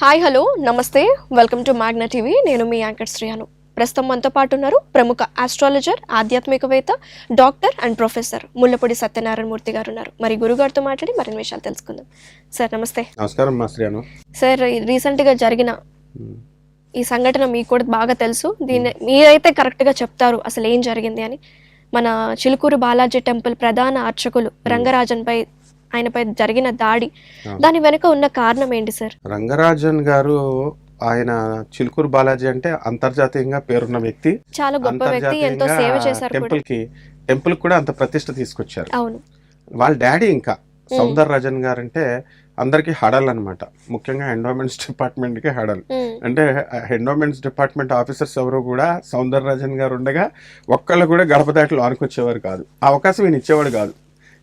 Hi hello నమస్తే welcome to Magna TV. నేను మీ anchor శ్రీయాను. ప్రస్తుతం మనతో పాటు ఉన్నారు ప్రముఖ ఆస్ట్రాలజర్, ఆధ్యాత్మికవేత్త, doctor and professor Mullapudi Satyanarayana Murthy garu ఉన్నారు. మరి గురుగారితో మాట్లాడి మరిన్ని విషయాలు తెలుసుకుందాం. సార్ నమస్తే. నమస్కారం మా శ్రీయాను. సార్, రీసెంట్గా జరిగిన ఈ సంఘటన మీకు కూడా బాగా తెలుసు. దీన్ని మీరైతే కరెక్ట్గా చెప్తారు అసలు ఏం జరిగింది అని. మన చిలుకూరు బాలాజీ టెంపుల్ ప్రధాన అర్చకులు రంగరాజన్పై ఆయనపై జరిగిన దాడి, దాని వెనుక ఉన్న కారణం ఏంటి సార్? రంగరాజన్ గారు ఆయన చిలుకూరు బాలాజీ అంటే అంతర్జాతీయంగా పేరున్న వ్యక్తి, చాలా గొప్ప వ్యక్తి, ఎంతో సేవ చేశారు. టెంపుల్ కూడా అంత ప్రతిష్ట తీసుకొచ్చారు. అవును. వాళ్ళ డాడీ ఇంకా సౌందర్ రాజన్ గారు అంటే అందరికి హడల్ అనమాట. ముఖ్యంగా ఎండోమెంట్స్ డిపార్ట్మెంట్ కి హడల్. అంటే ఎండోమెంట్స్ డిపార్ట్మెంట్ ఆఫీసర్స్ ఎవరు కూడా సౌందర్ రాజన్ గారు ఉండగా ఒక్కళ్ళు కూడా గడప దాటిలో ఆనుకొచ్చేవారు కాదు, అవకాశం ఈయన ఇచ్చేవాడు కాదు.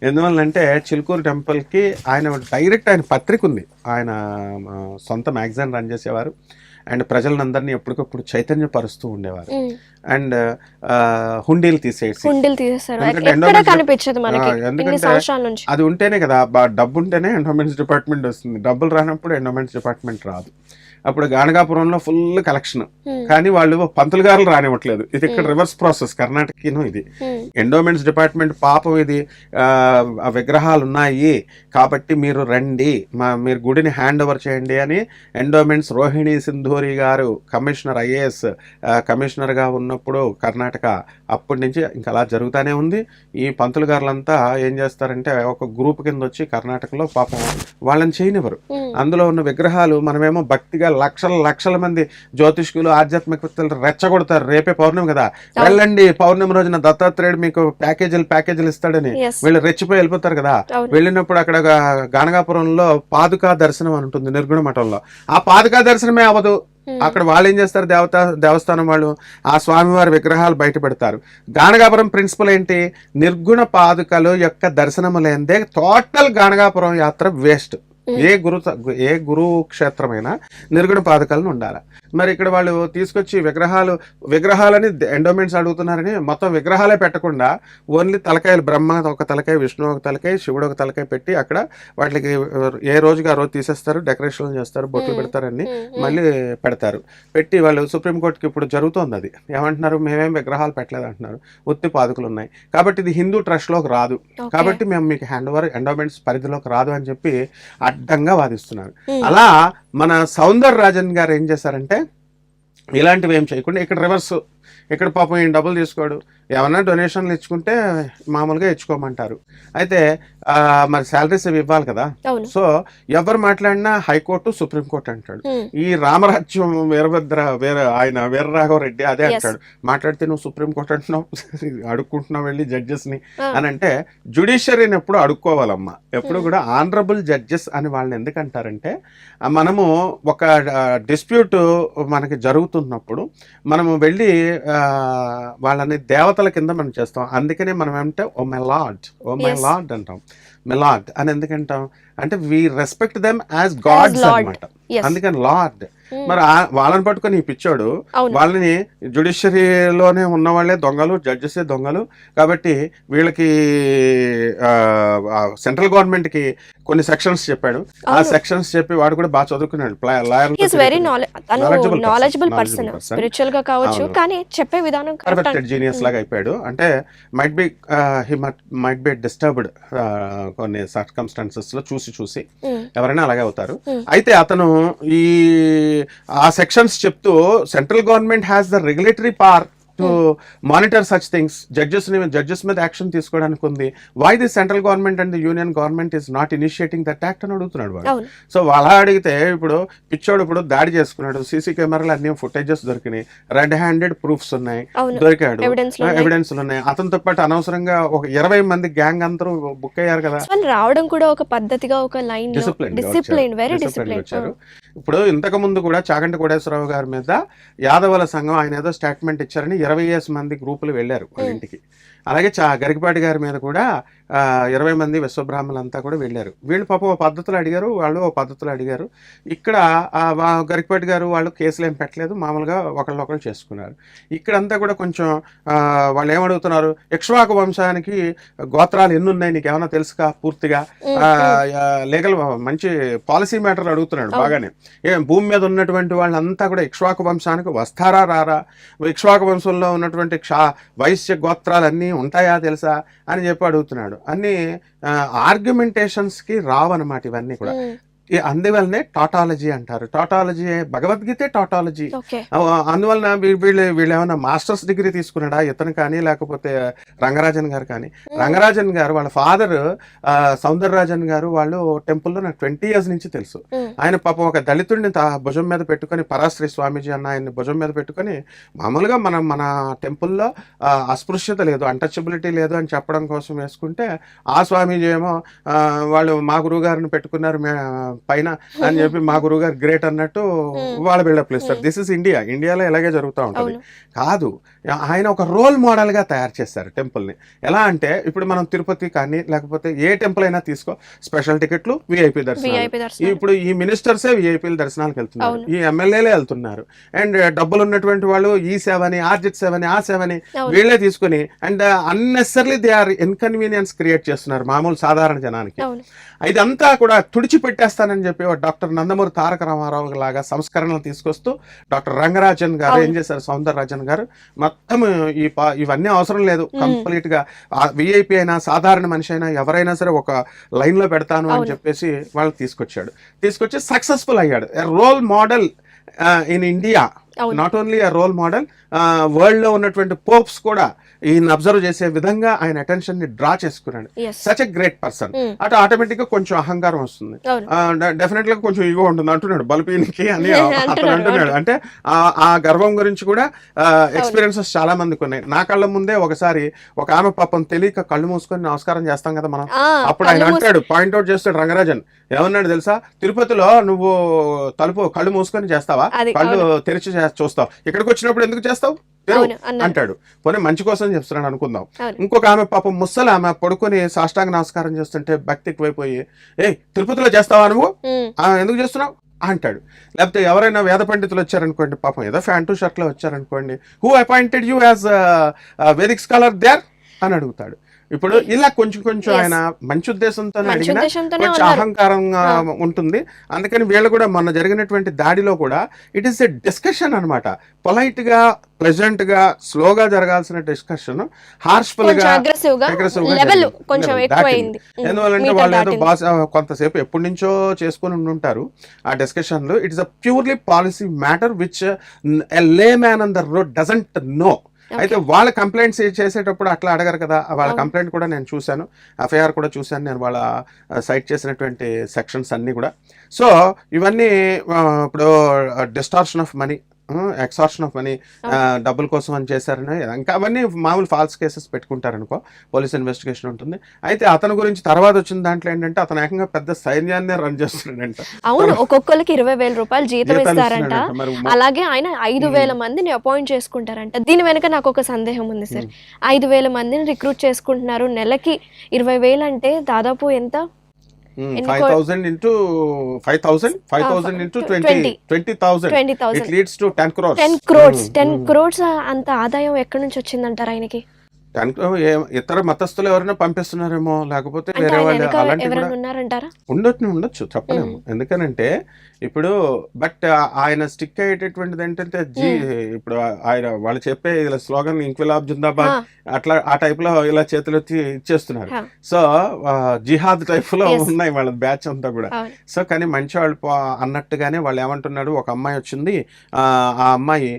ఎందువల్లంటే చిలుకూరు టెంపుల్కి ఆయన డైరెక్ట్ ఆయన పత్రిక ఉంది, ఆయన సొంత మ్యాగజైన్ రన్ చేసేవారు అండ్ ప్రజలందరినీ ఎప్పటికప్పుడు చైతన్యపరుస్తూ ఉండేవారు. అండ్ హుండీలు తీసేసి అది ఉంటేనే కదా, డబ్బు ఉంటేనే ఎండోమెంట్స్ డిపార్ట్మెంట్ వస్తుంది, డబ్బులు రానప్పుడు ఎండోమెంట్స్ డిపార్ట్మెంట్ రాదు. అప్పుడు గానగాపురంలో ఫుల్ కలెక్షన్, కానీ వాళ్ళు పంతులు గారులు రానివ్వట్లేదు. ఇది ఇక్కడ రివర్స్ ప్రాసెస్, కర్ణాటకను ఇది. ఎండోమెంట్స్ డిపార్ట్మెంట్ పాపం ఇది విగ్రహాలు ఉన్నాయి కాబట్టి మీరు రండి, మీరు గుడిని హ్యాండ్ ఓవర్ చేయండి అని ఎండోమెంట్స్ రోహిణి సింధూరి గారు కమిషనర్, ఐఏఎస్ కమిషనర్గా ఉన్నప్పుడు కర్ణాటక, అప్పటి నుంచి ఇంకా అలా జరుగుతూనే ఉంది. ఈ పంతులు గారులంతా ఏం చేస్తారంటే ఒక గ్రూప్ కింద వచ్చి కర్ణాటకలో పాపం వాళ్ళని చేయనివ్వరు. అందులో ఉన్న విగ్రహాలు మనమేమో భక్తిగా లక్షల మంది జ్యోతిష్కులు, ఆధ్యాత్మికవేత్తలు రెచ్చగొడతారు. రేపే పౌర్ణమి కదా, వెళ్ళండి పౌర్ణమి రోజున దత్తాత్రేయుడు మీకు ప్యాకేజీలు ఇస్తాడని వీళ్ళు రెచ్చిపోయి వెళ్ళిపోతారు కదా. వెళ్ళినప్పుడు అక్కడ గానగాపురంలో పాదుకా దర్శనం అని ఉంటుంది నిర్గుణ మఠంలో. ఆ పాదుకా దర్శనమే అవ్వదు. అక్కడ వాళ్ళు ఏం చేస్తారు, దేవస్థానం వాళ్ళు ఆ స్వామివారి విగ్రహాలు బయట పెడతారు. గానగాపురం ప్రిన్సిపల్ ఏంటి, నిర్గుణ పాదుకలు యొక్క దర్శనం లేనిదే టోటల్ గానగాపురం యాత్ర వేస్ట్. ఏ గురు క్షేత్రమైనా నిర్గుణ పాదుకలను ఉండాలి. మరి ఇక్కడ వాళ్ళు తీసుకొచ్చి విగ్రహాలని ఎండోమెంట్స్ అడుగుతున్నారని మొత్తం విగ్రహాలే పెట్టకుండా ఓన్లీ తలకాయలు, బ్రహ్మ ఒక తలకాయ, విష్ణు ఒక తలకాయ, శివుడు ఒక తలకాయ పెట్టి అక్కడ వాటికి ఏ రోజుకి ఆ రోజు తీసేస్తారు, డెకరేషన్ చేస్తారు, బొట్లు పెడతారని మళ్ళీ పెడతారు. పెట్టి వాళ్ళు సుప్రీంకోర్టుకి ఇప్పుడు జరుగుతోంది. అది ఏమంటున్నారు, మేమేం విగ్రహాలు పెట్టలేదు అంటున్నారు, ఉత్తి పాదుకలు ఉన్నాయి కాబట్టి ఇది హిందూ ట్రస్ట్లోకి రాదు, కాబట్టి మేము మీకు హ్యాండ్ ఓవర్ ఎండోమెంట్స్ పరిధిలోకి రాదు అని చెప్పి అడ్డంగా వాదిస్తున్నారు. అలా మన సౌందర్ రాజన్ గారు ఏం చేశారంటే ఇలాంటివి ఏం చేయకుండా ఇక్కడ రివర్స్, ఇక్కడ పాపం ఈయన డబ్బులు తీసుకోడు, ఏమన్నా డొనేషన్లు ఇచ్చుకుంటే మామూలుగా ఇచ్చుకోమంటారు. అయితే మరి శాలరీస్ అవి ఇవ్వాలి కదా. సో ఎవరు మాట్లాడినా హైకోర్టు, సుప్రీంకోర్టు అంటాడు. ఈ రామరాజ్యం ఆయన వీరరాఘవరెడ్డి అదే అంటాడు. మాట్లాడితే నువ్వు సుప్రీంకోర్టు అంటున్నావు, అడుక్కుంటున్నావు వెళ్ళి జడ్జెస్ ని అని. అంటే జ్యుడిషియరీని ఎప్పుడు అడుక్కోవాలమ్మా, ఎప్పుడు కూడా ఆనరబుల్ జడ్జెస్ అని వాళ్ళని ఎందుకంటారంటే, మనము ఒక డిస్ప్యూట్ మనకి జరుగుతున్నప్పుడు మనము వెళ్ళి వాళ్ళని దేవతల కింద మనం చేస్తాం. అందుకనే మనం ఏమంటే ఓ మై లార్డ్ అంటాం. మెలాడ్ అని ఎందుకంటాం అంటే we respect them as gods అన్నమాట. అందుకని లార్డ్. మరి వాళ్ళని పట్టుకొని ఈ పిచ్చోడు వాళ్ళని జ్యుడిషియరీలోనే ఉన్న వాళ్ళే దొంగలు, జడ్జెసే దొంగలు కాబట్టి వీళ్ళకి సెంట్రల్ గవర్నమెంట్ కి కొన్ని సెక్షన్స్ చెప్పాడు. ఆ సెక్షన్స్ చెప్పి వాడు కూడా బాగా చదువుకున్నాడు, జీనియస్ లాగా అయిపోయాడు. అంటే మైట్ బి డిస్టర్బ్డ్ కొన్ని సర్కమ్స్టాన్సెస్ లో చూసి ఎవరైనా అలాగే అవుతారు. అయితే అతను ఆ సెక్షన్స్ చెప్తూ central government has the regulatory power to monitor such things, judges మీద యాక్షన్ తీసుకోవడానికి ఉంది. Why the central government and the union government is not initiating that act అని అడుగుతున్నాడు వాడు. సో అలా అడిగితే ఇప్పుడు పిచ్చోడు ఇప్పుడు దాడి చేసుకున్నాడు, సీసీ కెమెరాలు అన్ని ఫుటేజెస్ దొరికినాయి, రెడ్ హ్యాండెడ్ ప్రూఫ్స్ ఉన్నాయి, దొరికాడు, ఎవిడెన్స్లు ఉన్నాయి. అతనితో పాటు అనవసరంగా ఒక 20 మంది గ్యాంగ్ అందరూ బుక్ అయ్యారు కదా. రావడం కూడా ఒక పద్ధతిగా, ఒక లైన్ డిసిప్లిన్ వచ్చారు. ఇప్పుడు ఇంతకు ముందు కూడా చాగంటి కోటేశ్వరరావు గారి మీద యాదవుల సంఘం ఆయన ఏదో స్టేట్మెంట్ ఇచ్చారని 20 మంది గ్రూపులు వెళ్ళారు వాళ్ళ ఇంటికి. అలాగే గరికపాటి గారి మీద కూడా 20 మంది విశ్వబ్రాహ్మణులంతా కూడా వెళ్ళారు. వీళ్ళు పాపం పద్ధతులు అడిగారు, వాళ్ళు పద్ధతులు అడిగారు. ఇక్కడ గరికపాటి గారు వాళ్ళు కేసులు ఏం పెట్టలేదు, మామూలుగా ఒకళ్ళొకళ్ళు చేసుకున్నారు. ఇక్కడంతా కూడా కొంచెం వాళ్ళు ఏమడుగుతున్నారు, ఇక్ష్వాకు వంశానికి గోత్రాలు ఎన్ని ఉన్నాయి నీకు ఏమైనా తెలుసుకా పూర్తిగా, లీగల్ మంచి పాలసీ మ్యాటర్ అడుగుతున్నాడు బాగానే. భూమి మీద ఉన్నటువంటి వాళ్ళంతా కూడా ఇక్ష్వాకు వంశానికి వస్తారా రారా, ఇక్ష్వాకు వంశంలో ఉన్నటువంటి వైశ్య గోత్రాలు అన్నీ ఉంటాయా తెలుసా అని చెప్పి అడుగుతున్నాడు. అన్ని ఆర్గ్యుమెంటేషన్స్కి రావన్నమాట ఇవన్నీ కూడా. అందువల్లనే టాటాలజీ అంటారు. Tautology భగవద్గీతే tautology. అందువలన వీళ్ళు ఏమైనా మాస్టర్స్ డిగ్రీ తీసుకున్నాడా ఇతను కానీ, లేకపోతే రంగరాజన్ గారు కానీ. రంగరాజన్ గారు వాళ్ళ ఫాదర్ సౌందరరాజన్ గారు వాళ్ళు టెంపుల్లో నాకు 20 years నుంచి తెలుసు. ఆయన పాపం ఒక దళితుడిని భుజం మీద పెట్టుకొని, పరాశ్రీ స్వామీజీ అన్న ఆయన్ని భుజం మీద పెట్టుకొని, మామూలుగా మన టెంపుల్లో అస్పృశ్యత లేదు, అన్టచబిలిటీ లేదు అని చెప్పడం కోసం వేసుకుంటే, ఆ స్వామీజీ ఏమో వాళ్ళు మా గురువు గారిని పెట్టుకున్నారు పైన అని చెప్పి మా గురువు గారు గ్రేట్ అన్నట్టు వాళ్ళ బిల్డప్లు ఇస్తారు. This is India. ఇండియాలో ఇలాగే జరుగుతూ ఉంటుంది. కాదు, ఆయన ఒక రోల్ మోడల్ గా తయారు చేస్తారు టెంపుల్ ని. ఎలా అంటే ఇప్పుడు మనం తిరుపతి కానీ లేకపోతే ఏ టెంపుల్ అయినా తీసుకో, స్పెషల్ టికెట్లు, విఐపి దర్శనాలు. ఇప్పుడు ఈ మినిస్టర్సే విఐపీల దర్శనాలకు వెళ్తున్నారు, ఈ ఎమ్మెల్యేలే వెళ్తున్నారు. అండ్ డబ్బులు ఉన్నటువంటి వాళ్ళు ఈ సేవని, ఆర్జిత్ సేవని, ఆ సేవని వీళ్ళే తీసుకుని and unnecessarily they are inconvenience create చేస్తున్నారు మామూలు సాధారణ జనానికి. ఇదంతా కూడా తుడిచిపెట్టేస్తానని చెప్పి డాక్టర్ నందమూరి తారక రామారావు లాగా సంస్కరణలు తీసుకొస్తూ డాక్టర్ రంగరాజన్ గారు ఏం చేశారు, సౌందరరాజన్ గారు మొత్తం ఇవన్నీ అవసరం లేదు, కంప్లీట్ గా విఐపి అయినా సాధారణ మనిషి అయినా ఎవరైనా సరే ఒక లైన్ లో పెడతాను అని చెప్పేసి వాళ్ళు తీసుకొచ్చి సక్సెస్ఫుల్ అయ్యాడు. Role model in India, not only a role model, world లో ఉన్నటువంటి పోప్స్ కూడా ఈయన అబ్జర్వ్ చేసే విధంగా ఆయన అటెన్షన్ ని డ్రా చేసుకున్నాడు. Such a great person. అటు ఆటోమేటిక్ గా కొంచెం అహంకారం వస్తుంది, డెఫినెట్ గా కొంచెం ఈగో ఉంటుంది అంటున్నాడు బల్పీనికి అని అతను అంటున్నాడు. అంటే ఆ గర్వం గురించి కూడా ఎక్స్పీరియన్సెస్ చాలా మందికి ఉన్నాయి. నా కళ్ళ ముందే ఒకసారి ఒక ఆమె పాపం తెలియక కళ్ళు మూసుకొని నమస్కారం చేస్తాం కదా మనం, అప్పుడు ఆయన అంటాడు, పాయింట్అవుట్ చేస్తాడు రంగరాజన్, ఏమన్నాడు తెలుసా, తిరుపతిలో నువ్వు కళ్ళు మూసుకొని చేస్తావా, కళ్ళు తెరిచి చూస్తావు, ఇక్కడికి వచ్చినప్పుడు ఎందుకు చేస్తావు అంటాడు. పోనీ మంచి కోసం చెప్తున్నాడు అనుకుందాం. ఇంకొక ఆమె పాపం ముసలి ఆమె పడుకొని సాష్టాంగ నమస్కారం చేస్తుంటే భక్తి ఎక్కువైపోయి, తిరుపతిలో చేస్తావా నువ్వు, ఎందుకు చేస్తున్నావు అంటాడు. లేకపోతే ఎవరైనా వేద పండితులు వచ్చారనుకోండి, పాపం ఏదో ప్యాంటు షర్ట్ లో వచ్చారనుకోండి, who appointed you as Vedic scholar there అని అడుగుతాడు. ఇప్పుడు ఇలా కొంచెం ఆయన మంచి ఉద్దేశంతో అడిగినా కొంచెం అహంకారంగా ఉంటుంది. అందుకని వీళ్ళు కూడా మొన్న జరిగినటువంటి దాడిలో కూడా ఇట్ ఈస్ ఎ డిస్కషన్ అనమాట. పొలైట్ గా, ప్లెజెంట్ గా, స్లోగా జరగాల్సిన డిస్కషన్ హార్ష్ఫుల్ గా, ఎందువల్లంటే వాళ్ళు ఏదో కొంతసేపు ఎప్పటి నుంచో చేసుకుని ఉంటారు ఆ డిస్కషన్లు. It is a purely policy matter which a layman on the road doesn't know. అయితే వాళ్ళ కంప్లైంట్స్ చేసేటప్పుడు అట్లా అడగరు కదా. వాళ్ళ కంప్లైంట్ కూడా నేను చూశాను, ఎఫ్ఐఆర్ కూడా చూశాను నేను, వాళ్ళ సైట్ చేసినటువంటి సెక్షన్స్ అన్నీ కూడా. సో ఇవన్నీ ఇప్పుడు distortion of money, extortion of money, డబ్బుల కోసం అని చేశారని, ఇంకా అవన్నీ మామూలు ఫాల్స్ కేసెస్ పెట్టుకుంటారనుకో, పోలీస్ ఇన్వెస్టిగేషన్ ఉంటుంది. అయితే అతని గురించి తర్వాత వచ్చిన దాంట్లో ఏంటంటే అతను ఏకంగా పెద్ద సైన్యాన్ని రన్ చేస్తున్నాడంట. అవును, ఒక్కొక్కరికి 20,000 రూపాయలు జీతం ఇస్తారంట. అలాగే ఆయన 5,000 మందిని అపాయింట్ చేసుకుంటారంట. దీని వెనక నాకు ఒక సందేహం ఉంది సార్. 5,000 మందిని రిక్రూట్ చేసుకుంటున్నారు, నెలకి 20,000 అంటే దాదాపు ఎంత? 5,000 into 5,000 into 20,000. It leads to 10 crores. 10 crores అంత ఆదాయం ఎక్కడి నుంచి వచ్చిందంటారు ఆయనకి? ఇతర మతస్థులు ఎవరైనా పంపిస్తున్నారేమో, లేకపోతే వేరే వాళ్ళు ఉండొచ్చు చెప్పలేము. ఎందుకనంటే ఇప్పుడు బట్ ఆయన స్టిక్ అయ్యేటటువంటిది ఏంటంటే ఇప్పుడు ఆయన వాళ్ళు చెప్పే ఇలా స్లోగన్ ఇంక్విలాబ్ జిందాబాద్ అట్లా ఆ టైప్ లో ఇలా చేతులు వచ్చి ఇచ్చేస్తున్నారు. సో జిహాద్ టైప్ లో ఉన్నాయి వాళ్ళ బ్యాచ్ అంతా కూడా. సో కానీ మంచి వాళ్ళు అన్నట్టుగానే వాళ్ళు ఏమంటున్నాడు, ఒక అమ్మాయి వచ్చింది, ఆ అమ్మాయి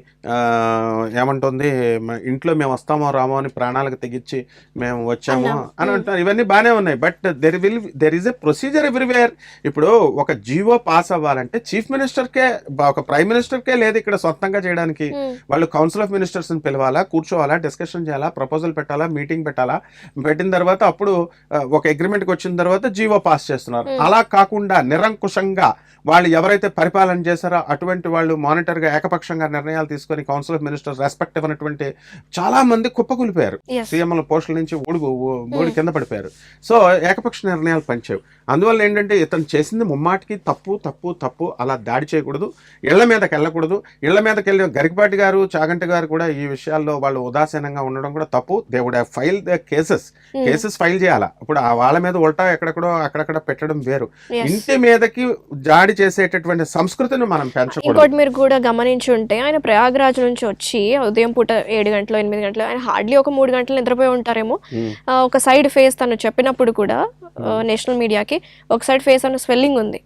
ఏమంటుంది, ఇంట్లో మేము వస్తామో రామో అని ప్రాణాలకు తెగించి మేము వచ్చాము అని అంటారు. ఇవన్నీ బాగానే ఉన్నాయి, but there is a procedure everywhere. ఇప్పుడు ఒక జీవో పాస్ అవ్వాలంటే చీఫ్ మినిస్టర్కే, ఒక ప్రైమ్ మినిస్టర్కే లేదు ఇక్కడ సొంతంగా చేయడానికి. వాళ్ళు కౌన్సిల్ ఆఫ్ మినిస్టర్స్ ని పిలవాలా, కూర్చోవాలా, డిస్కషన్ చేయాలా, ప్రపోజల్ పెట్టాలా, మీటింగ్ పెట్టాలా, పెట్టిన తర్వాత అప్పుడు ఒక అగ్రిమెంట్కి వచ్చిన తర్వాత జీవో పాస్ చేస్తున్నారు. అలా కాకుండా నిరంకుశంగా వాళ్ళు ఎవరైతే పరిపాలన చేశారో అటువంటి వాళ్ళు మానిటర్గా ఏకపక్షంగా నిర్ణయాలు తీసుకొని కౌన్సిల్ ఆఫ్ మినిస్టర్స్ రెస్పెక్ట్ ఇవ్వనటువంటి చాలా మంది కుప్పకూలిపోయారు. Yes. సీఎంల పోస్టుల నుంచి ఊడి కింద పడిపోయారు. సో ఏకపక్ష నిర్ణయాలు పనిచేయవు. అందువల్ల ఏంటంటే ఇతను చేసింది ముమ్మాటికి తప్పు తప్పు తప్పు. అలా దాడి చేయకూడదు, ఇళ్ల మీదకి వెళ్ళకూడదు. ఇళ్ల మీదకి వెళ్ళి గరికపాటి గారు, చాగంటి గారు కూడా ఈ విషయాల్లో వాళ్ళు ఉదాసీనంగా ఉండడం కూడా తప్పు. They would have file the cases file చేయాలా. ఇప్పుడు వాళ్ళ మీద ఉల్టా ఎక్కడెక్కడో అక్కడక్కడ పెట్టడం వేరు. ఇంటి మీదకి దాడి చేసేటటువంటి సంస్కృతిని మనం పెంచకూడదు. ఇంకోటి మీరు కూడా గమనించి ఉంటే ఆయన ప్రయాగ్రాజ్ నుంచి వచ్చి ఉదయం పూట 7 గంటలు 8 గంటలు ఆయన హార్డ్లీ ఒక 3 గంటలు నిద్రపోయి ఉంటారేమో. ఒక సైడ్ ఫేస్ తను చెప్పినప్పుడు కూడా నేషనల్ మీడియాకి ఒక సైడ్ ఫేస్ అన్న స్వెల్లింగ్ ఉంది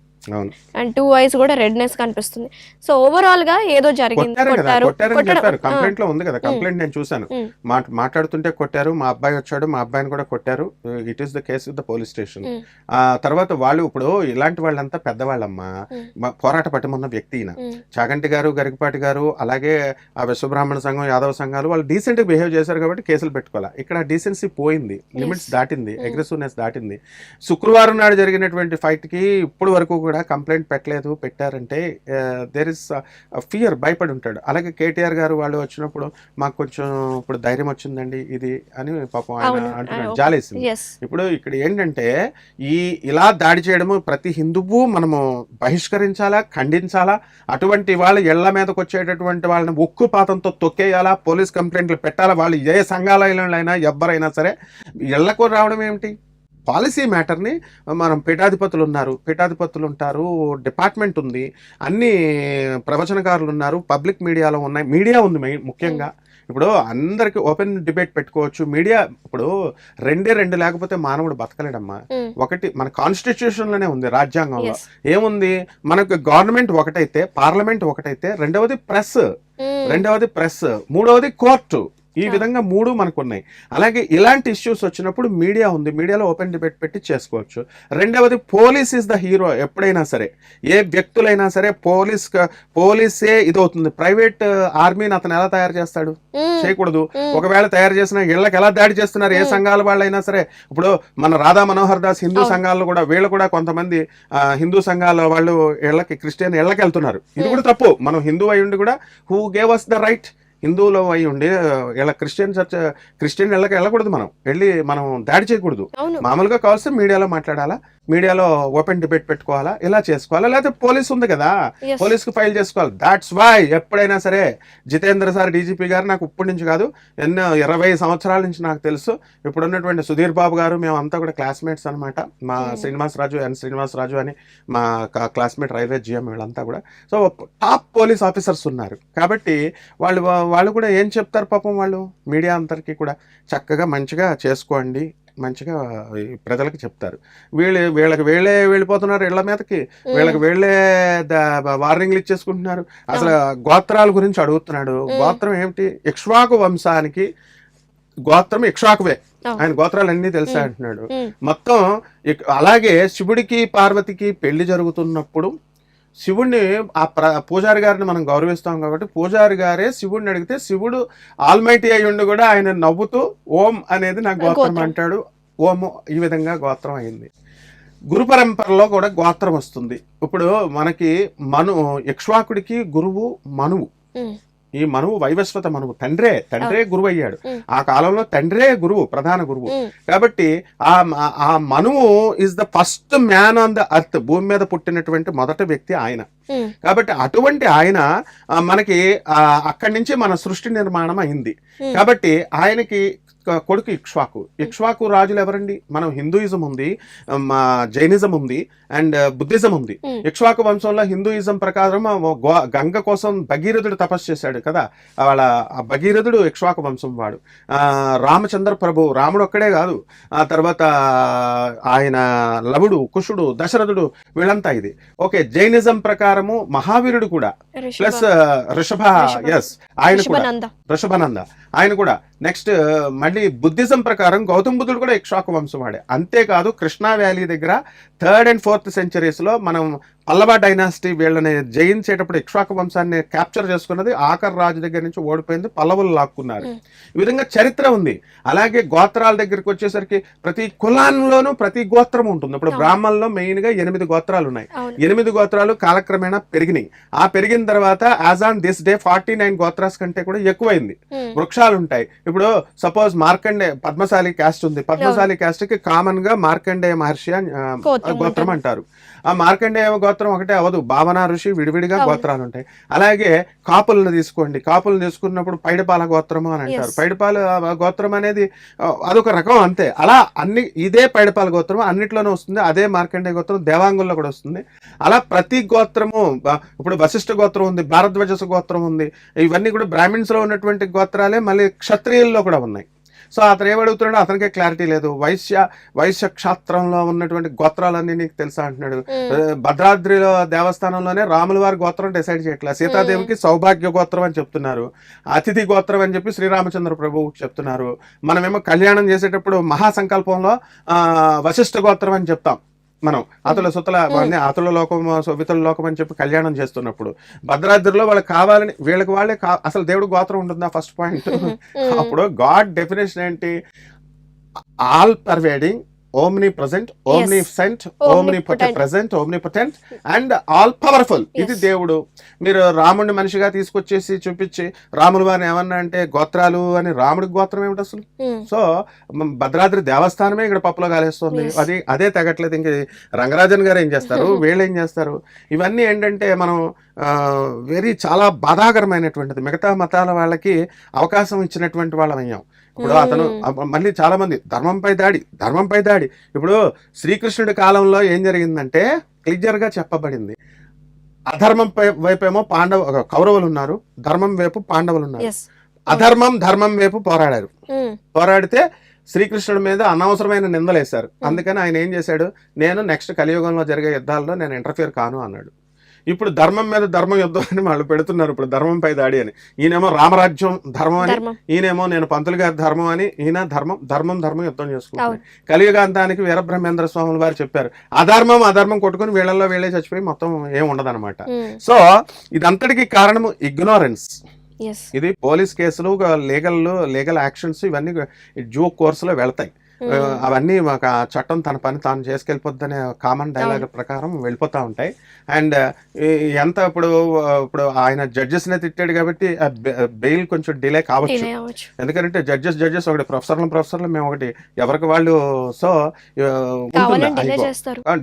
అండ్ 2 ఐస్ కూడా రెడ్నెస్ కనిపిస్తుంది. సో ఓవరాల్ గా ఏదో జరిగింది. కంప్లైంట్ లో ఉంది కదా, కంప్లైంట్ నేను చూసాను. మాట్లాడుతుంటే కొట్టారు, మా అబ్బాయి వచ్చాడు, మా అబ్బాయిని కూడా కొట్టారు. It is the case with the police station. తర్వాత వాళ్ళు ఇప్పుడు ఇలాంటి వాళ్ళంతా పెద్దవాళ్ళమ్మా, పోరాట పట్టుమన్న వ్యక్తి చాగంటి గారు, గరికపాటి గారు, అలాగే ఆ విశ్వబ్రాహ్మణ సంఘం, యాదవ సంఘాలు వాళ్ళు డీసెంట్ గా బిహేవ్ చేశారు కాబట్టి కేసులు పెట్టుకోవాలి. ఇక్కడ డీసెన్సీ పోయింది, లిమిట్స్ దాటింది, అగ్రెసివ్నెస్ దాటింది. శుక్రవారం నాడు జరిగినటువంటి ఫైట్ కి ఇప్పుడు వరకు కూడా కంప్లైంట్ పెట్టారంటే దేర్ ఇస్ ఫియర్, భయపడి ఉంటాడు. అలాగే కేటీఆర్ గారు వాళ్ళు వచ్చినప్పుడు మాకు కొంచెం ఇప్పుడు ధైర్యం వచ్చిందండి ఇది అని పాపం ఆయన అంటున్నాడు, జాలేసింది. ఇప్పుడు ఇక్కడ ఏంటంటే ఇలా దాడి చేయడము ప్రతి హిందువు మనము బహిష్కరించాలా, ఖండించాలా. అటువంటి వాళ్ళ ఇళ్ల మీదకి వచ్చేటటువంటి వాళ్ళని ఉక్కుపాతంతో తొక్కేయాలా, పోలీస్ కంప్లైంట్లు పెట్టాలా. వాళ్ళు ఏ సంఘాలైనా ఎవరైనా సరే ఇళ్లకు రావడం ఏమిటి? పాలసీ మ్యాటర్ని మనం పీఠాధిపతులు ఉంటారు, డిపార్ట్మెంట్ ఉంది, అన్ని ప్రవచనకారులు ఉన్నారు, పబ్లిక్ మీడియాలో ఉన్నాయి, మీడియా ఉంది ముఖ్యంగా. ఇప్పుడు అందరికి ఓపెన్ డిబేట్ పెట్టుకోవచ్చు. మీడియా ఇప్పుడు రెండు లేకపోతే మానవుడు బతకలేడమ్మా. ఒకటి మన కాన్స్టిట్యూషన్ లోనే ఉంది, రాజ్యాంగంలో ఏముంది, మనకు గవర్నమెంట్ ఒకటైతే, పార్లమెంట్ ఒకటైతే, రెండవది ప్రెస్, మూడవది కోర్టు. ఈ విధంగా 3 మనకు ఉన్నాయి. అలాగే ఇలాంటి ఇష్యూస్ వచ్చినప్పుడు మీడియా ఉంది, మీడియాలో ఓపెన్ డిబేట్ పెట్టి చేసుకోవచ్చు. రెండవది పోలీస్ ఇస్ ద హీరో. ఎప్పుడైనా సరే ఏ వ్యక్తులైనా సరే పోలీసే ఇదవుతుంది. ప్రైవేట్ ఆర్మీని అతను ఎలా తయారు చేస్తాడు? చేయకూడదు. ఒకవేళ తయారు చేసిన ఇళ్లకు ఎలా దాడి చేస్తున్నారు ఏ సంఘాల వాళ్ళైనా సరే. ఇప్పుడు మన రాధా మనోహర్ దాస్ హిందూ సంఘాలను కూడా, వీళ్ళు కూడా కొంతమంది హిందూ సంఘాల వాళ్ళు క్రిస్టియన్ ఇళ్లకి వెళ్తున్నారు. ఇది కూడా తప్పు. మనం హిందూ అయి ఉండి కూడా who gave us the right, హిందువులు అయి ఉండి ఇలా క్రిస్టియన్ ఇళ్ళకి వెళ్ళకూడదు. మనం దాడి చేయకూడదు. మామూలుగా కావాల్సి మీడియాలో మాట్లాడాలా, మీడియాలో ఓపెన్ డిబేట్ పెట్టుకోవాలా, ఇలా చేసుకోవాలా. లేకపోతే పోలీస్ ఉంది కదా, పోలీస్కి ఫైల్ చేసుకోవాలి. దాట్స్ వై ఎప్పుడైనా సరే జితేంద్ర సార్ డీజీపీ గారు నాకు ఇప్పటి నుంచి కాదు, ఎన్నో 20 సంవత్సరాల నుంచి నాకు తెలుసు. ఇప్పుడు ఉన్నటువంటి సుధీర్ బాబు గారు, మేమంతా కూడా క్లాస్మేట్స్ అనమాట. మా శ్రీనివాసరాజు అని మా క్లాస్మేట్ రైల్వే జిఎం, వీళ్ళంతా కూడా. సో టాప్ పోలీస్ ఆఫీసర్స్ ఉన్నారు కాబట్టి వాళ్ళు కూడా ఏం చెప్తారు పాపం, వాళ్ళు మీడియా అందరికీ కూడా చక్కగా మంచిగా చేసుకోండి, మంచిగా ప్రజలకు చెప్తారు. వీళ్ళే వెళ్ళిపోతున్నారు ఇళ్ల మీదకి, వీళ్ళే వార్నింగ్లు ఇచ్చేసుకుంటున్నారు. అసలు గోత్రాల గురించి అడుగుతున్నాడు. గోత్రం ఏమిటి? ఇక్ష్వాకు వంశానికి గోత్రం ఇక్ష్వాకువే, ఆయన గోత్రాలు అన్నీ తెలుసా అంటున్నాడు మొత్తం. అలాగే శివుడికి పార్వతికి పెళ్లి జరుగుతున్నప్పుడు శివుడిని పూజారి గారిని మనం గౌరవిస్తాం కాబట్టి పూజారి గారే శివుడిని అడిగితే శివుడు ఆల్మైటీ అయి ఉండి కూడా ఆయన నవ్వుతూ ఓం అనేది నాకు గోత్రం అంటాడు. ఓము ఈ విధంగా గోత్రం అయింది. గురు పరంపరలో కూడా గోత్రం వస్తుంది. ఇప్పుడు మనకి ఇక్ష్వాకుడికి గురువు మనువు. ఈ మనువు వైవస్వత మనువు, తండ్రే గురువు అయ్యాడు. ఆ కాలంలో తండ్రే గురువు, ప్రధాన గురువు. కాబట్టి ఆ మనువు is the first man on the earth, భూమి మీద పుట్టినటువంటి మొదటి వ్యక్తి ఆయన. కాబట్టి అటువంటి ఆయన మనకి అక్కడి నుంచి మన సృష్టి నిర్మాణం అయింది. కాబట్టి ఆయనకి కొడుకు ఇక్ష్వాకు రాజులు ఎవరండి? మనం హిందూయిజం ఉంది, జైనిజం ఉంది అండ్ బుద్ధిజం ఉంది. ఇక్ష్వాకు వంశంలో హిందూయిజం ప్రకారం గంగ కోసం భగీరథుడు తపస్సు చేశాడు కదా, వాళ్ళ భగీరథుడు ఇక్ష్వాకు వంశం వాడు. రామచంద్ర ప్రభు, రాముడు ఒక్కడే కాదు, ఆ తర్వాత ఆయన లవుడు, కుషుడు, దశరథుడు, వీళ్ళంతా ఇది. ఓకే, జైనిజం ప్రకారము మహావీరుడు కూడా ప్లస్ ఋషభనంద ఆయన కూడా. నెక్స్ట్ మళ్ళీ బుద్ధిజం ప్రకారం గౌతమ్ బుద్ధుడు కూడా ఇక్ష్వాకు వంశం వాడే. అంతేకాదు కృష్ణా వ్యాలీ దగ్గర 3rd and 4th centuries లో మనం పల్లవ డైనాసిటీ వీళ్ళని జయించేటప్పుడు ఇక్ష్వాకు వంశాన్ని క్యాప్చర్ చేసుకున్నది ఆఖర్ రాజు దగ్గర నుంచి ఓడిపోయింది, పల్లవులు లాక్కున్నారు. ఈ విధంగా చరిత్ర ఉంది. అలాగే గోత్రాల దగ్గరికి వచ్చేసరికి ప్రతి కులాల్లోనూ ప్రతి గోత్రం ఉంటుంది. ఇప్పుడు బ్రాహ్మణుల్లో మెయిన్ గా 8 గోత్రాలు ఉన్నాయి. 8 గోత్రాలు కాలక్రమేణా పెరిగినాయి. ఆ పెరిగిన తర్వాత యాజ్ ఆన్ దిస్ డే 49 గోత్రాస్ కంటే కూడా ఎక్కువైంది. వృక్షాలు ఉంటాయి. ఇప్పుడు సపోజ్ మార్కండే పద్మశాలి క్యాస్ట్ ఉంది. పద్మశాలి క్యాస్ట్ కి కామన్ గా మార్కండేయ మహర్షి గోత్రం అంటారు. ఆ మార్కండేయ గోత్రం ఒకటే అవదు, భావన ఋషి విడివిడిగా గోత్రాలు ఉంటాయి. అలాగే కాపులను తీసుకోండి. కాపులను తీసుకున్నప్పుడు పైడిపాల గోత్రము అని అంటారు. పైడిపాల గోత్రం అనేది అదొక రకం అంతే. అలా ఇదే పైడిపాల గోత్రం అన్నిట్లోనూ వస్తుంది. అదే మార్కండేయ గోత్రం దేవాంగుల్లో కూడా వస్తుంది. అలా ప్రతి గోత్రము, ఇప్పుడు వశిష్ఠ గోత్రం ఉంది, భారద్వాజ గోత్రం ఉంది. ఇవన్నీ కూడా బ్రాహ్మిన్స్ లో ఉన్నటువంటి గోత్రాలే మళ్ళీ క్షత్రియుల్లో కూడా ఉన్నాయి. సో అతను ఏమడుగుతున్నాడో అతనికే క్లారిటీ లేదు. వైశ్య క్షాత్రంలో ఉన్నటువంటి గోత్రాలన్నీ నీకు తెలుసా అంటున్నాడు. భద్రాద్రిలో దేవస్థానంలోనే రాముల వారి గోత్రం డిసైడ్ చేయట్లేదు. సీతాదేవికి సౌభాగ్య గోత్రం అని చెప్తున్నారు, అతిథి గోత్రం అని చెప్పి శ్రీరామచంద్ర ప్రభువు చెప్తున్నారు. మనమేమో కళ్యాణం చేసేటప్పుడు మహాసంకల్పంలో వశిష్ఠ గోత్రం అని చెప్తాం. మనం అతుల సుతల అతుల లోకం వితుల లోకం అని చెప్పి కళ్యాణం చేస్తున్నప్పుడు భద్రాద్రిలో వాళ్ళకి కావాలని వీళ్ళకి వాళ్ళే అసలు దేవుడు గోత్రం ఉంటుందా ఫస్ట్ పాయింట్. అప్పుడు గాడ్ డెఫినేషన్ ఏంటి? All pervading, omnipresent, omniscient, present, omnipotent and all powerful. ఇది దేవుడు. మీరు రాముడిని మనిషిగా తీసుకొచ్చేసి చూపించి రాములు వారిని ఏమన్నా అంటే గోత్రాలు అని, రాముడికి గోత్రం ఏమిటి అసలు? సో భద్రాద్రి దేవస్థానమే ఇక్కడ పప్పులో కాలేస్తుంది. అదే తెగట్లేదు. ఇంక రంగరాజన్ గారు ఏం చేస్తారు, వీళ్ళు ఏం చేస్తారు? ఇవన్నీ ఏంటంటే మనం చాలా బాధాకరమైనటువంటిది. మిగతా మతాల వాళ్ళకి అవకాశం ఇచ్చినటువంటి వాళ్ళం అయ్యాం. ఇప్పుడు అతను మళ్ళీ చాలా మంది ధర్మంపై దాడి. ఇప్పుడు శ్రీకృష్ణుడి కాలంలో ఏం జరిగిందంటే క్లియర్ గా చెప్పబడింది. అధర్మం వైపేమో కౌరవులు ఉన్నారు, ధర్మం వైపు పాండవులు ఉన్నారు. ధర్మం వైపు పోరాడితే శ్రీకృష్ణుడి మీద అనవసరమైన నిందలేశారు. అందుకని ఆయన ఏం చేశాడు, నేను నెక్స్ట్ కలియుగంలో జరిగే యుద్ధాల్లో నేను ఇంటర్ఫియర్ కాను అన్నాడు. ఇప్పుడు ధర్మం మీద ధర్మం యుద్ధం అని వాళ్ళు పెడుతున్నారు. ఇప్పుడు ధర్మంపై దాడి అని, ఈయనేమో రామరాజ్యం ధర్మం అని, ఈయనేమో నేను పంతులు గారి ధర్మం అని, ఈయన ధర్మం యుద్ధం చేసుకుంటారు. కలియుగాంతానికి వీరబ్రహ్మేంద్ర స్వాముల వారు చెప్పారు, అధర్మం కొట్టుకుని వీళ్ళల్లో వీళ్ళే చచ్చిపోయి మొత్తం ఏం ఉండదన్నమాట. సో ఇదంతటికి కారణము ఇగ్నోరెన్స్. ఇది పోలీస్ కేసులు, లీగల్ యాక్షన్స్ ఇవన్నీ డ్యూ కోర్సులో వెళ్తాయి. అవన్నీ ఒక చట్టం తన పని తాను చేసుకెళ్ళిపోద్దనే కామన్ డైలాగ్ ప్రకారం వెళ్ళిపోతూ ఉంటాయి. అండ్ ఎంత ఇప్పుడు ఆయన జడ్జెస్ నే తిట్టాడు కాబట్టి బెయిల్ కొంచెం డిలే కావచ్చు. ఎందుకంటే జడ్జెస్ ఒకటి ప్రొఫెసర్లు మేము ఒకటి ఎవరికి వాళ్ళు. సో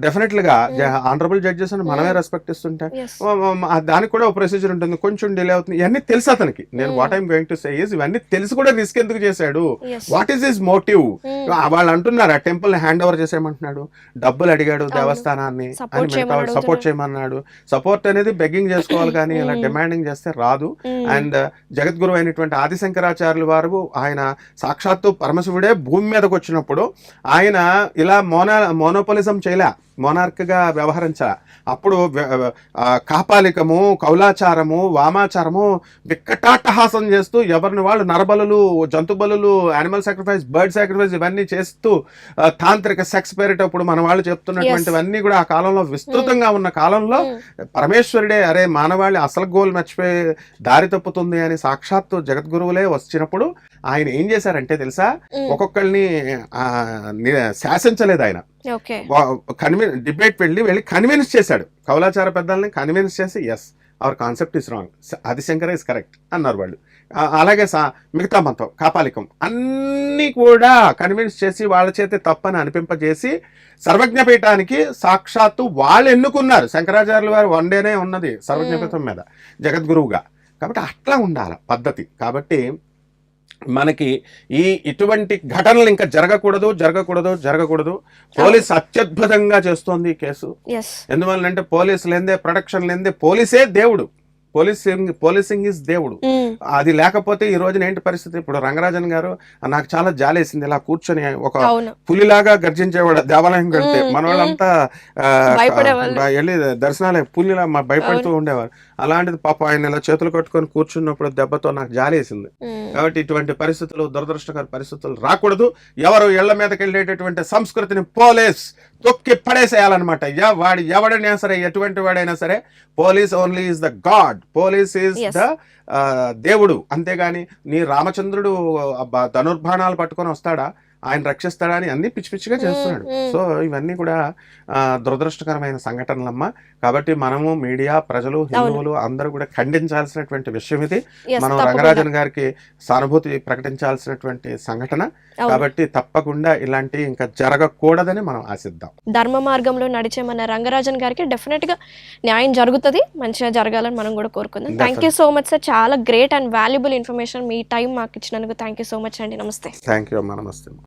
డెఫినెట్లీ గా ఆనరబుల్ జడ్జెస్ అని మనమే రెస్పెక్ట్ ఇస్తుంటే దానికి కూడా ఒక ప్రొసీజర్ ఉంటుంది. కొంచెం డిలే అవుతుంది. ఇవన్నీ తెలుసు అతనికి. నేను what I'm going to say is ఇవన్నీ తెలిసి కూడా రిస్క్ ఎందుకు చేశాడు? What is his motive? వాళ్ళు అంటున్నారు ఆ టెంపుల్ ని హ్యాండ్ ఓవర్ చేసేయమంటున్నాడు, డబ్బులు అడిగాడు దేవస్థానాన్ని అని, సపోర్ట్ చేయమన్నాడు. సపోర్ట్ అనేది బెగ్గింగ్ చేసుకోవాలి కానీ ఇలా డిమాండింగ్ చేస్తే రాదు. అండ్ జగద్గురు అయినటువంటి ఆదిశంకరాచార్యుల వారు ఆయన సాక్షాత్తు పరమశివుడే భూమి మీదకి వచ్చినప్పుడు ఆయన ఇలా మోనోపోలిజం చేయలే, మోనార్క్ గా వ్యవహరించాల. అప్పుడు కాపాలికము, కౌలాచారము, వామాచారము వికటాటహాసం చేస్తూ ఎవరిని వాళ్ళు నరబలులు, జంతు బలులు, యానిమల్ సాక్రిఫైస్, బర్డ్ సాక్రిఫైస్ ఇవన్నీ చేస్తూ తాంత్రిక సెక్స్ పేరిటప్పుడు మన వాళ్ళు చెప్తున్నటువంటివన్నీ కూడా ఆ కాలంలో విస్తృతంగా ఉన్న కాలంలో పరమేశ్వరుడే అరే మానవాళి అసలు గోల్ మర్చిపోయి దారి తప్పుతుంది అని సాక్షాత్తు జగద్గురువులే వచ్చినప్పుడు ఆయన ఏం చేశారంటే తెలుసా, ఒక్కొక్కరిని శాసించలేదు ఆయన. డిబేట్ వెళ్ళి కన్విన్స్ చేశాడు. కౌలాచార పెద్దల్ని కన్విన్స్ చేసి yes our concept is wrong, Adi Shankara is correct అన్నారు వాళ్ళు. అలాగే మిగతా మతం కాపాలికం అన్నీ కూడా కన్విన్స్ చేసి వాళ్ళ చేతి తప్పని అనిపింపజేసి సర్వజ్ఞపీఠానికి సాక్షాత్తు వాళ్ళు ఎన్నుకున్నారు. శంకరాచార్యుల వారు వన్డేనే ఉన్నది సర్వజ్ఞపీఠం మీద జగద్గురువుగా. కాబట్టి అట్లా ఉండాలి పద్ధతి. కాబట్టి మనకి ఇటువంటి ఘటనలు ఇంకా జరగకూడదు. పోలీస్ అత్యద్భుతంగా చేస్తోంది ఈ కేసు. ఎందువల్లంటే పోలీసు లేదే, ప్రొటెక్షన్ లేదే, పోలీసే దేవుడు. పోలీసింగ్ ఇస్ దేవుడు. అది లేకపోతే ఈ రోజున ఏంటి పరిస్థితి? ఇప్పుడు రంగరాజన్ గారు నాకు చాలా జాలేసింది. ఇలా కూర్చొని ఒక పులిలాగా గర్జించేవాడు దేవాలయం వెళ్తే. మన వాళ్ళంతా వెళ్ళి దర్శనాలే పులిలా భయపడుతూ ఉండేవారు. అలాంటిది పాపం ఆయన ఇలా చేతులు కట్టుకొని కూర్చున్నప్పుడు దెబ్బతో నాకు జాలేసింది. ఉమ్, కాబట్టి ఇటువంటి పరిస్థితులు, దురదృష్టకర పరిస్థితులు రాకూడదు. ఎవరు ఇళ్ల మీదకి వెళ్ళేటటువంటి సంస్కృతిని పోలీస్ తొక్కి పడేసేయాలన్నమాట. వాడు ఎవడైనా సరే, ఎటువంటి వాడైనా సరే, police only is the God, police is Yes. The దేవుడు. అంతేగాని నీ రామచంద్రుడు ధనుర్బాణాలు పట్టుకొని వస్తాడా, ఆయన రక్షిస్తాడా అని అన్ని పిచ్చి పిచ్చిగా చేస్తున్నాడు. సో ఇవన్నీ కూడా దురదృష్టకరమైన సంఘటనలమ్మా. కాబట్టి మనము మీడియా, ప్రజలు, హిందువులు అందరూ కూడా ఖండించాల్సినటువంటి విషయం ఇది. yes, మనం తప్పకుండా. రంగరాజన్ గారికి సానుభూతి ప్రకటించాల్సినటువంటి సంఘటన. అవును. కాబట్టి తప్పకుండా ఇలాంటి ఇంకా జరగకూడదని మనం ఆశిద్దాం. ధర్మ మార్గంలో నడిచే మన రంగరాజన్ గారికి డెఫినెట్ గా న్యాయం జరుగుతుంది, మంచిగా జరగాలని మనం కూడా కోరుకుందాం. Thank you so much sir, చాలా గ్రేట్ అండ్ వాల్యుబుల్ ఇన్ఫర్మేషన్, మీ టైం మాకు ఇచ్చినందుకు థ్యాంక్ యూ సో మచ్ అండి. నమస్తే. థ్యాంక్ యూ అమ్మా. నమస్తే.